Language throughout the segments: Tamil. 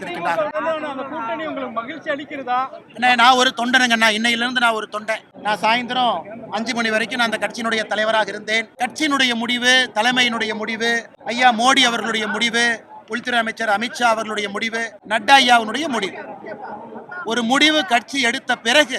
வைத்திருக்கிறார். மகிழ்ச்சி அளிக்கிறதா? நான் ஒரு தொண்டனுங்கண்ணா, இன்னையிலிருந்து நான் ஒரு தொண்டன். நான் சாயந்தரம் 5 மணி வரைக்கும் நான் அந்த கட்சியினுடைய தலைவராக இருந்தேன். கட்சியினுடைய முடிவு, தலைமையினுடைய முடிவு, ஐயா மோடி அவர்களுடைய முடிவு, உள்துறை அமைச்சர் அமித்ஷா அவர்களுடைய முடிவு, நட்டா ஐயாவுடைய முடிவு. ஒரு முடிவு கட்சி எடுத்த பிறகு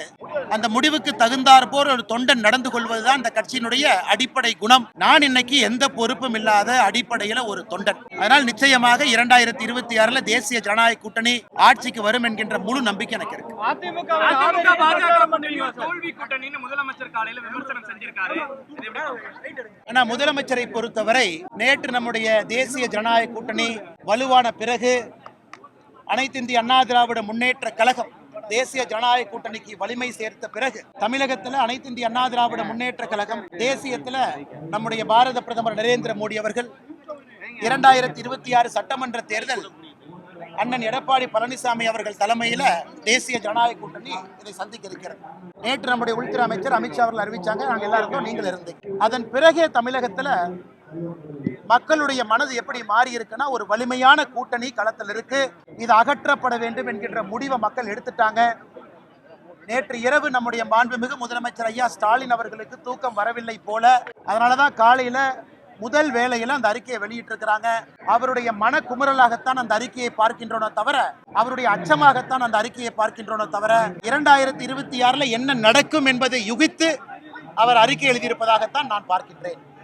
அந்த முடிவுக்கு தகுந்தாற் போல் ஒரு தொண்டன் நடந்து கொள்வதுதான் இந்த கட்சியினுடைய அடிப்படை குணம். நான் இன்னைக்கு எந்த பொறுப்பும் இல்லாத அடிப்படையில ஒரு தொண்டன். அதனால் நிச்சயமாக 2026 தேசிய ஜனநாயக கூட்டணி ஆட்சிக்கு வரும் என்கின்ற முழு நம்பிக்கை எனக்கு இருக்கு. முதலமைச்சரை பொறுத்தவரை நேற்று நம்முடைய தேசிய ஜனநாயக கூட்டணி வலுவான பிறகு அனைத்து இந்திய அண்ணா திராவிட முன்னேற்ற கழகம் தேசிய ஜனநாயக கூட்டணிக்கு வலிமை சேர்த்த பிறகு தமிழகத்தில் அனைத்து இந்திய அண்ணா திராவிட முன்னேற்ற கழகம், தேசியத்தில் நம்முடைய பாரத பிரதமர் நரேந்திர மோடி அவர்கள் 2026 சட்டமன்ற தேர்தல் அண்ணன் எடப்பாடி பழனிசாமி அவர்கள் தலைமையில தேசிய ஜனநாயக கூட்டணி இதை சந்திக்க இருக்கிறது. நேற்று நம்முடைய உள்துறை அமைச்சர் அமித்ஷா அவர்கள் அறிவிச்சாங்க, நாங்கள் எல்லாருக்கும் நீங்கள் இருந்தீங்க. அதன் பிறகே தமிழகத்துல மக்களுடைய மனது எப்படி மாறி இருக்குன்னா, ஒரு வலிமையான கூட்டணி களத்தில் இருக்கு, இது அகற்றப்பட வேண்டும் என்கின்ற முடிவை மக்கள் எடுத்துட்டாங்க. நேற்று இரவு நம்முடைய மாண்புமிகு முதலமைச்சர் ஐயா ஸ்டாலின் அவர்களுக்கு தூக்கம் வரவில்லை போல, அதனாலதான் காலையில முதல் வேளையில அந்த அறிக்கையை வெளியிட்டிருக்கிறாங்க. அவருடைய மன குமுறலாகத்தான் அந்த அறிக்கையை பார்க்கின்றோனோ தவிர, அவருடைய அச்சமாகத்தான் அந்த அறிக்கையை பார்க்கின்றோனோ தவிர, 2026 என்ன நடக்கும் என்பதை யுகித்து அவர் அறிக்கை எழுதியிருப்பதாகத்தான் நான் பார்க்கின்றேன்.